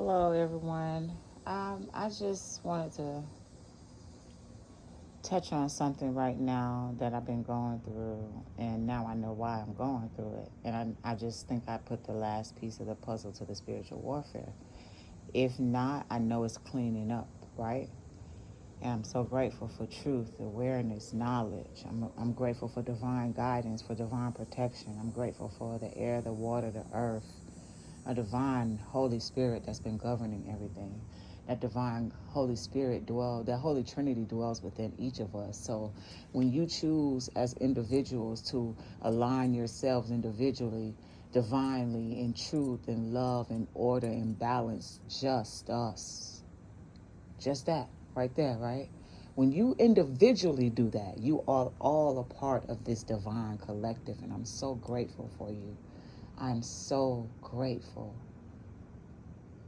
Hello, everyone. I just wanted to touch on something right now that I've been going through, and now I know why I'm going through it. And I just think I put the last piece of the puzzle to the spiritual warfare. If not, I know it's cleaning up, right? And I'm so grateful for truth, awareness, knowledge. I'm grateful for divine guidance, for divine protection. I'm grateful for the air, the water, the earth, a divine Holy Spirit that's been governing everything. That divine Holy Spirit that Holy Trinity dwells within each of us. So when you choose as individuals to align yourselves individually, divinely, in truth and love and order and balance, just us. Just that right there, right? When you individually do that, you are all a part of this divine collective, and I'm so grateful for you. I'm so grateful.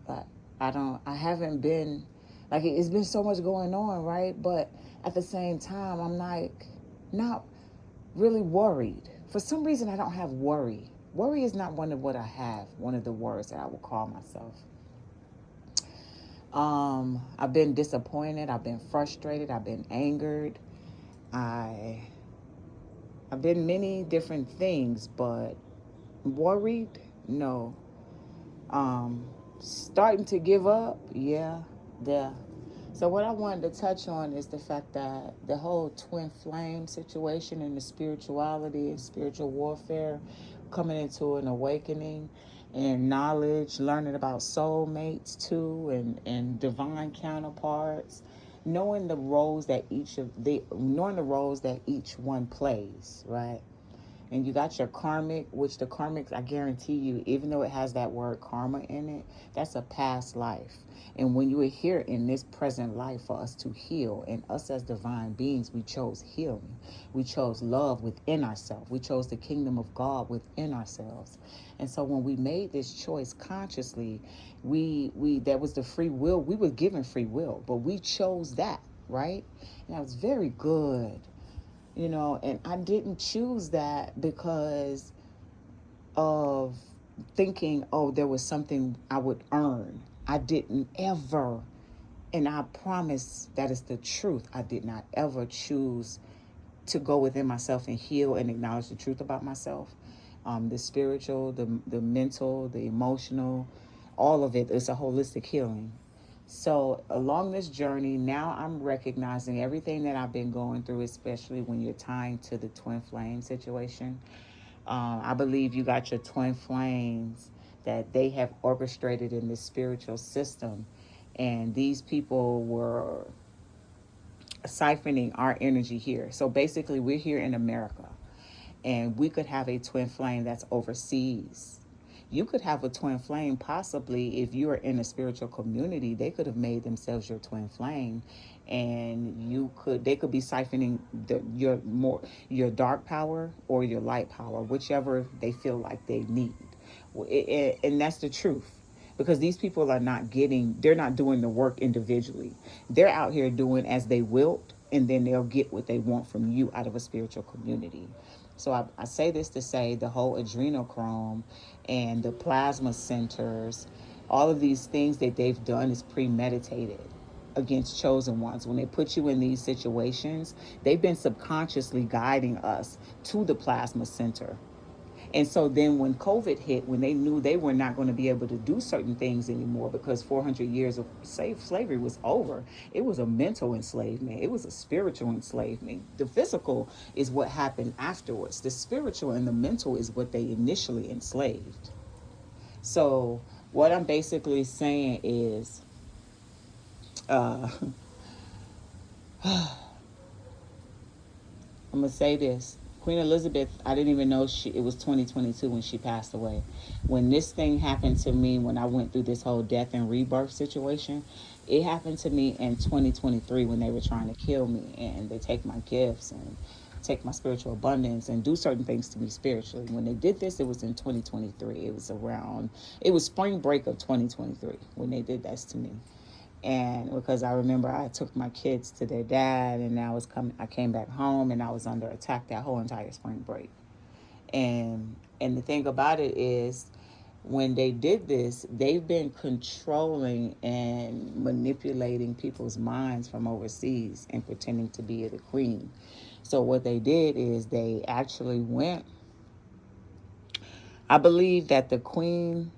But I haven't been, like, it's been so much going on, right? But at the same time, I'm like, not really worried. For some reason, I don't have worry. Worry is not one of what I have, one of the words that I will call myself. I've been disappointed. I've been frustrated. I've been angered. I, I've been many different things, but worried, no. Um, Starting to give up, yeah. So what I wanted to touch on is the fact that the whole twin flame situation and the spirituality and spiritual warfare, coming into an awakening and knowledge, learning about soulmates too, and divine counterparts, knowing the roles that each one plays, right? And you got your karmic, which the karmic, I guarantee you, even though it has that word karma in it, that's a past life. And when you are here in this present life for us to heal, and us as divine beings, we chose healing. We chose love within ourselves. We chose the kingdom of God within ourselves. And so when we made this choice consciously, we that was the free will. We were given free will, but we chose that, right? And that was very good. And I didn't choose that because of thinking, oh, there was something I would earn. I didn't ever, and I promise that is the truth, I did not ever choose to go within myself and heal and acknowledge the truth about myself. The spiritual, the mental, the emotional, all of it is a holistic healing. So along this journey, now I'm recognizing everything that I've been going through, especially when you're tying to the twin flame situation. I believe you got your twin flames that they have orchestrated in this spiritual system. And these people were siphoning our energy here. So basically, we're here in America, and we could have a twin flame that's overseas. You could have a twin flame possibly if you are in a spiritual community. They could have made themselves your twin flame, and they could be siphoning your dark power or your light power, whichever they feel like they need. And that's the truth, because these people they're not doing the work individually. They're out here doing as they wilt, and then they'll get what they want from you out of a spiritual community. So I say this to say the whole adrenochrome and the plasma centers, all of these things that they've done is premeditated against chosen ones. When they put you in these situations, they've been subconsciously guiding us to the plasma center. And so then when COVID hit, when they knew they were not going to be able to do certain things anymore because 400 years of slavery was over, it was a mental enslavement. It was a spiritual enslavement. The physical is what happened afterwards. The spiritual and the mental is what they initially enslaved. So what I'm basically saying is, uh, I'm gonna say this. Queen Elizabeth, I didn't even know it was 2022 when she passed away. When this thing happened to me, when I went through this whole death and rebirth situation, it happened to me in 2023 when they were trying to kill me, and they take my gifts and take my spiritual abundance and do certain things to me spiritually. When they did this, it was in 2023. It was spring break of 2023 when they did that to me. And because I remember I took my kids to their dad, and I came back home, and I was under attack that whole entire spring break. And the thing about it is, when they did this, they've been controlling and manipulating people's minds from overseas and pretending to be the queen. So what they did is they actually went, I believe that that Queen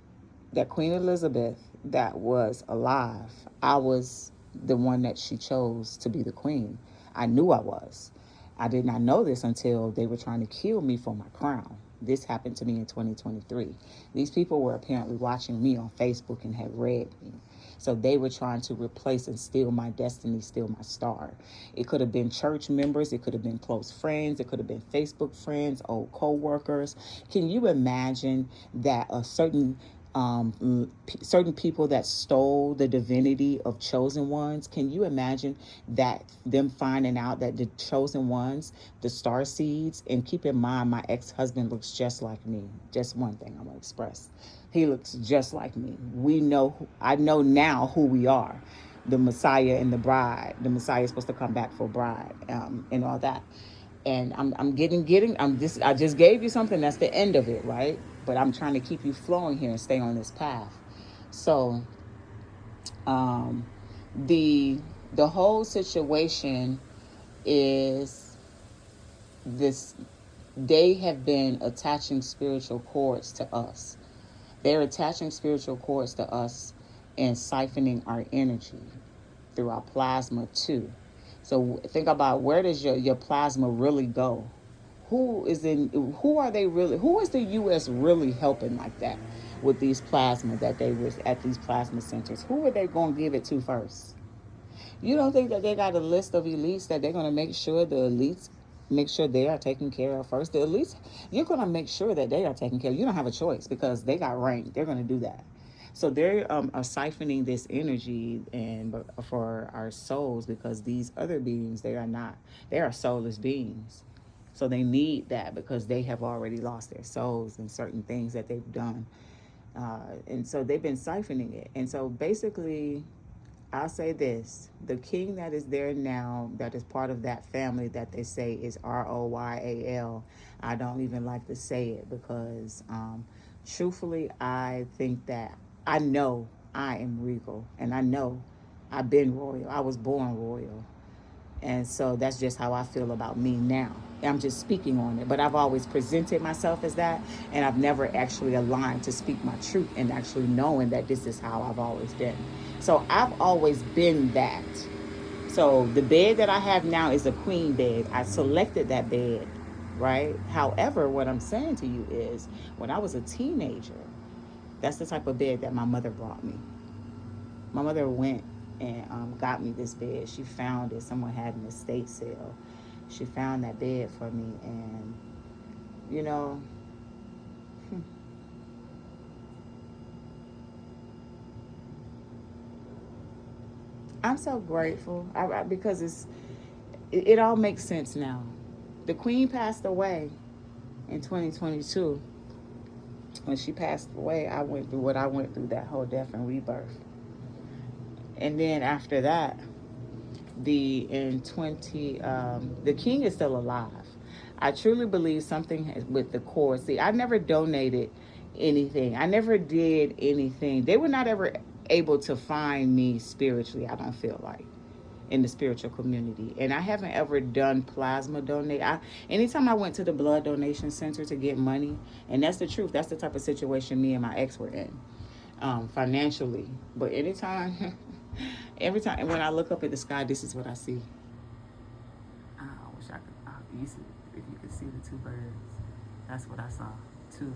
Elizabeth that was alive, I was the one that she chose to be the queen. I knew I was. I did not know this until they were trying to kill me for my crown. This happened to me in 2023. These people were apparently watching me on Facebook and had read me. So they were trying to replace and steal my destiny, steal my star. It could have been church members. It could have been close friends. It could have been Facebook friends, old co-workers. Can you imagine that a certain people that stole the divinity of chosen ones? Can you imagine that them finding out that the chosen ones, the star seeds, and keep in mind my ex-husband looks just like me. Just one thing I'm gonna express. He looks just like me. I know now who we are. The Messiah and the bride. The Messiah is supposed to come back for bride, and all that. And I just gave you something that's the end of it, right? But I'm trying to keep you flowing here and stay on this path. So um the the whole situation is this: they have been attaching spiritual cords to us. They're attaching spiritual cords to us and siphoning our energy through our plasma too. So think about, where does your plasma really go? Who are they really, who is the US really helping like that with these plasma that they was at these plasma centers? Who are they going to give it to first? You don't think that they got a list of elites that they're going to make sure they are taken care of first? The elites, you're going to make sure that they are taken care of. You don't have a choice because they got rank. They're going to do that. So they are siphoning this energy and for our souls, because these other beings, they are soulless beings. So they need that because they have already lost their souls and certain things that they've done. And so they've been siphoning it. And so basically, I'll say this: the king that is there now, that is part of that family that they say is Royal. I don't even like to say it because, truthfully, I think that I know I am regal, and I know I've been royal. I was born royal. And so that's just how I feel about me now. I'm just speaking on it. But I've always presented myself as that. And I've never actually aligned to speak my truth and actually knowing that this is how I've always been. So I've always been that. So the bed that I have now is a queen bed. I selected that bed, right? However, what I'm saying to you is, when I was a teenager, that's the type of bed that my mother brought me. My mother went and got me this bed. She found it. Someone had an estate sale. She found that bed for me, and you know, I'm so grateful because it all makes sense now. The queen passed away in 2022. When she passed away, I went through what I went through, that whole death and rebirth. And then after that, the king is still alive. I truly believe something with the core. See, I never donated anything. I never did anything. They were not ever able to find me spiritually, I don't feel like, in the spiritual community. And I haven't ever done plasma donate. Anytime I went to the blood donation center to get money, and that's the truth, that's the type of situation me and my ex were in, financially. But anytime, every time, and when I look up at the sky, this is what I see. I wish I could. If you could see the two birds, that's what I saw. Two.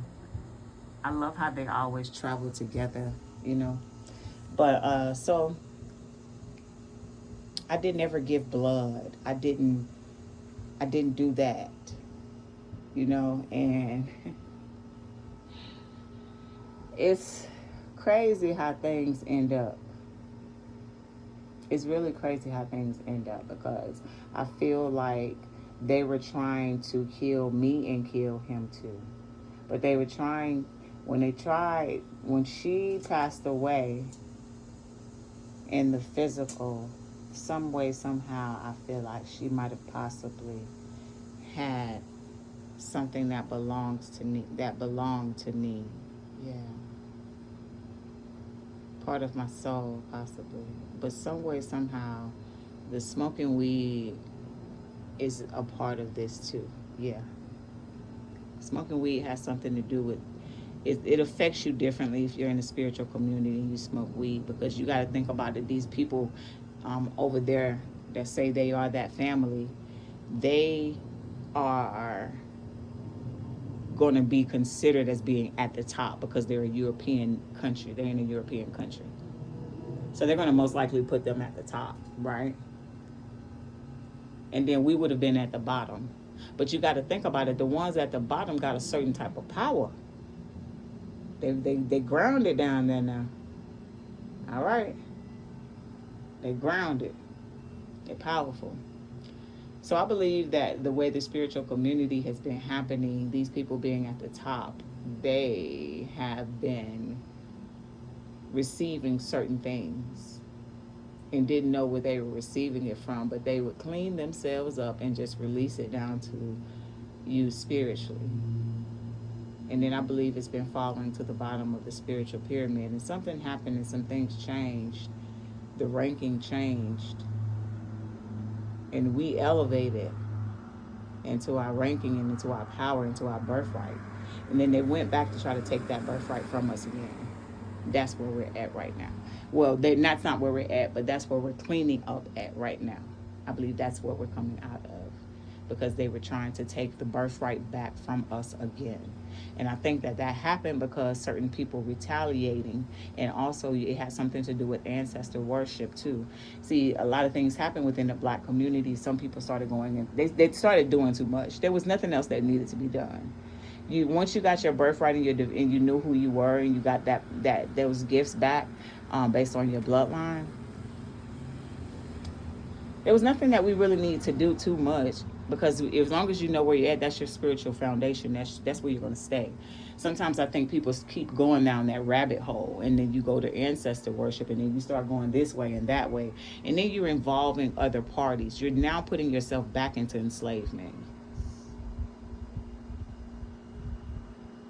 I love how they always travel together, you know. But so I didn't ever give blood. I didn't. I didn't do that, you know. And it's crazy how things end up. It's really crazy how things end up, because I feel like they were trying to kill me and kill him too. But they were trying, when she passed away in the physical, some way, somehow, I feel like she might have possibly had something that belonged to me. Yeah. part of my soul, possibly. But some way, somehow, the smoking weed is a part of this too. Yeah. Smoking weed has something to do with it affects you differently if you're in a spiritual community and you smoke weed, because you got to think about it. These people over there that say they are that family, they are going to be considered as being at the top because they're a European country. They're in a European country. So they're going to most likely put them at the top, right? And then we would have been at the bottom. But you got to think about it. The ones at the bottom got a certain type of power. They grounded down there now. All right. They grounded. They're powerful. So I believe that the way the spiritual community has been happening, these people being at the top, they have been receiving certain things and didn't know where they were receiving it from, but they would clean themselves up and just release it down to you spiritually. And then I believe it's been falling to the bottom of the spiritual pyramid, and something happened and some things changed. The ranking changed, and we elevated into our ranking and into our power, into our birthright. And then they went back to try to take that birthright from us again. That's where we're at right now. Well, that's not where we're at, but that's where we're cleaning up at right now. I believe that's what we're coming out of, because they were trying to take the birthright back from us again. And I think that happened because certain people retaliating, and also it has something to do with ancestor worship too. See, a lot of things happen within the Black community. Some people started going in, they started doing too much. There was nothing else that needed to be done. Once you got your birthright and you knew who you were, and you got those gifts back based on your bloodline, there was nothing that we really need to do too much, because as long as you know where you're at, that's your spiritual foundation. That's where you're going to stay. Sometimes I think people keep going down that rabbit hole, and then you go to ancestor worship, and then you start going this way and that way, and then you're involving other parties. You're now putting yourself back into enslavement.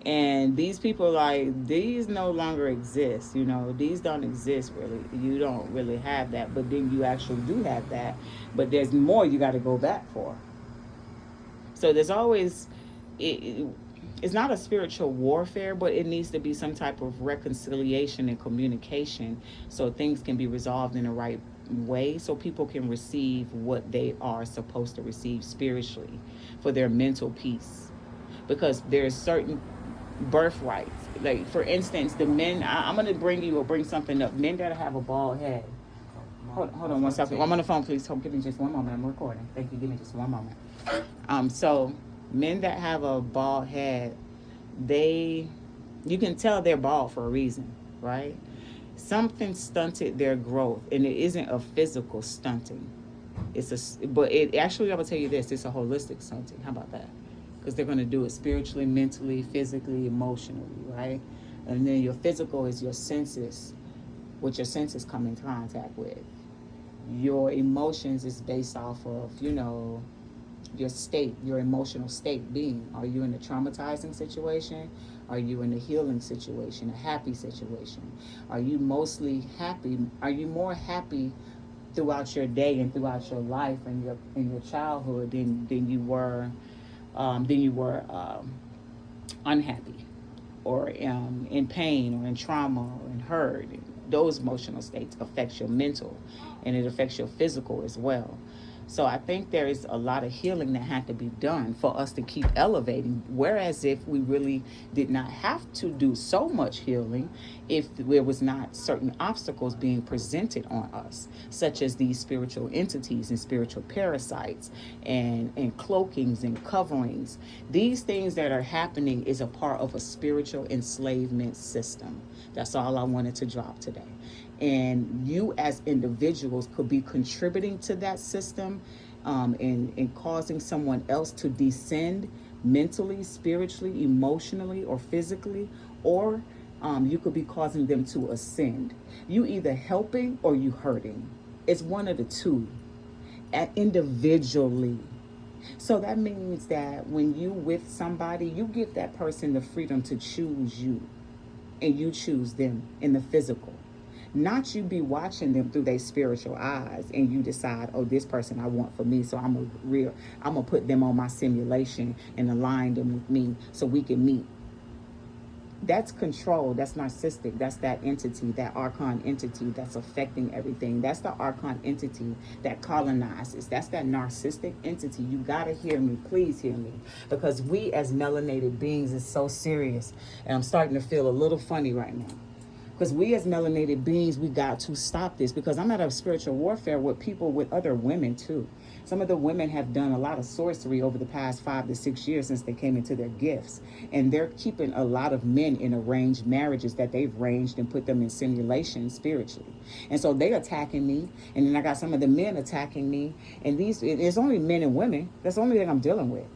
And these people, these no longer exist. These don't exist really. You don't really have that, but then you actually do have that. But there's more you got to go back for. So there's always, it's not a spiritual warfare, but it needs to be some type of reconciliation and communication so things can be resolved in the right way, so people can receive what they are supposed to receive spiritually for their mental peace. Because there's certain birthrights. Like, for instance, the men, I'm going to bring something up. Men that have a bald head. Hold on one second. I'm on the phone, please. Give me just one moment. I'm recording. Thank you. Give me just one moment. So men that have a bald head, you can tell they're bald for a reason, right? Something stunted their growth, and it isn't a physical stunting. But it actually, I will tell you this, it's a holistic stunting. How about that? Because they're going to do it spiritually, mentally, physically, emotionally, right? And then your physical is your senses, what your senses come in contact with. Your emotions is based off of, your state, your emotional state being. Are you in a traumatizing situation? Are you in a healing situation, a happy situation? Are you mostly happy? Are you more happy throughout your day and throughout your life and your childhood than you were unhappy, or in pain, or in trauma, or in hurt? Those emotional states affect your mental, and it affects your physical as well. So I think there is a lot of healing that had to be done for us to keep elevating. Whereas if we really did not have to do so much healing, if there was not certain obstacles being presented on us, such as these spiritual entities and spiritual parasites and cloakings and coverings, these things that are happening is a part of a spiritual enslavement system. That's all I wanted to drop today. And you as individuals could be contributing to that system and causing someone else to descend mentally, spiritually, emotionally, or physically, or you could be causing them to ascend. You either helping or you hurting. It's one of the two, individually. So that means that when you with somebody, you give that person the freedom to choose you, and you choose them in the physical. Not you be watching them through their spiritual eyes and you decide, oh, this person I want for me, so I'm gonna put them on my simulation and align them with me so we can meet. That's control. That's narcissistic. That's that entity, that archon entity that's affecting everything. That's the archon entity that colonizes. That's that narcissistic entity. You gotta hear me. Please hear me. Because we as melanated beings is so serious. And I'm starting to feel a little funny right now. Because we as melanated beings, we got to stop this. Because I'm at a spiritual warfare with people, with other women too. Some of the women have done a lot of sorcery over the past 5 to 6 years since they came into their gifts. And they're keeping a lot of men in arranged marriages that they've arranged and put them in simulation spiritually. And so they're attacking me. And then I got some of the men attacking me. And it's only men and women. That's the only thing I'm dealing with.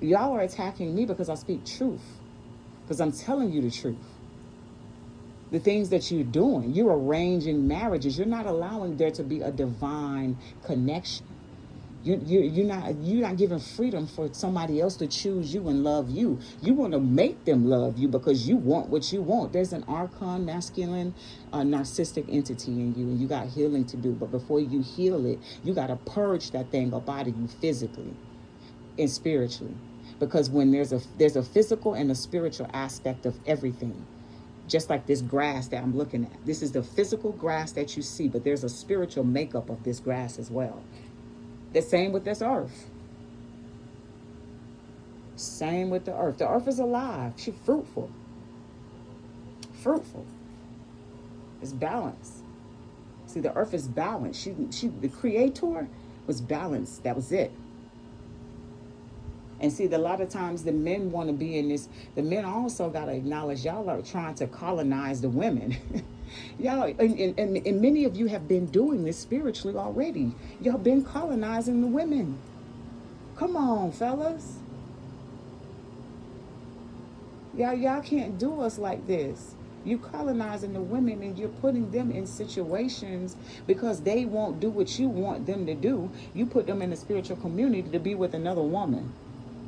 Y'all are attacking me because I speak truth. Because I'm telling you the truth. The things that you're doing, you're arranging marriages. You're not allowing there to be a divine connection. You're not giving freedom for somebody else to choose you and love you. You want to make them love you because you want what you want. There's an archon, masculine, narcissistic entity in you, and you got healing to do. But before you heal it, you got to purge that thing up out of you physically and spiritually. Because when there's a physical and a spiritual aspect of everything. Just like this grass that I'm looking at. This is the physical grass that you see, but there's a spiritual makeup of this grass as well. The same with this earth. Same with the earth. The earth is alive. She's fruitful. Fruitful. It's balanced. See, the earth is balanced. The creator was balanced. That was it. And see, a lot of times the men want to be in this. The men also got to acknowledge y'all are trying to colonize the women. Y'all, and many of you have been doing this spiritually already. Y'all been colonizing the women. Come on, fellas. Y'all can't do us like this. You colonizing the women and you're putting them in situations because they won't do what you want them to do. You put them in a spiritual community to be with another woman.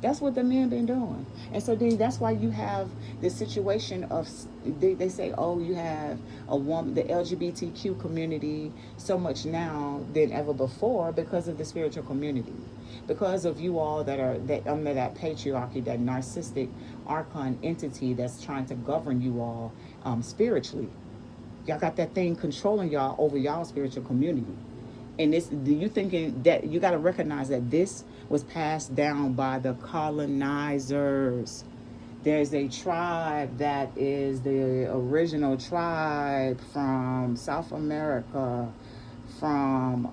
That's what the men been doing. And so then that's why you have this situation of, they say, oh, you have a woman, the LGBTQ community so much now than ever before because of the spiritual community. Because of you all that are under that patriarchy, that narcissistic archon entity that's trying to govern you all spiritually. Y'all got that thing controlling y'all over y'all spiritual community. And you thinking that you got to recognize that this was passed down by the colonizers. There's a tribe that is the original tribe from South America, from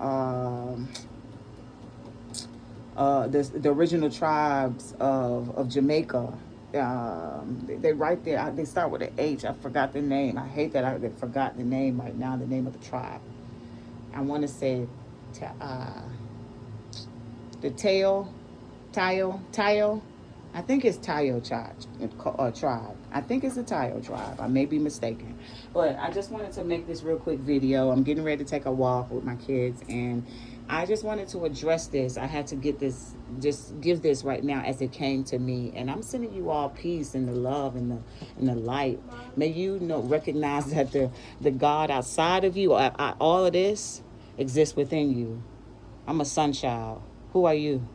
the original tribes of Jamaica. They right there. They start with an H. I forgot the name. I hate that I forgot the name right now. The name of the tribe. I want to say the Tayo. I think it's Tayo tribe. I think it's a Tayo tribe. I may be mistaken. But I just wanted to make this real quick video. I'm getting ready to take a walk with my kids, and I just wanted to address this. I had to get this, just give this right now as it came to me. And I'm sending you all peace and the love and the light. May you recognize that the God outside of you, all of this, exists within you. I'm a sun child. Who are you?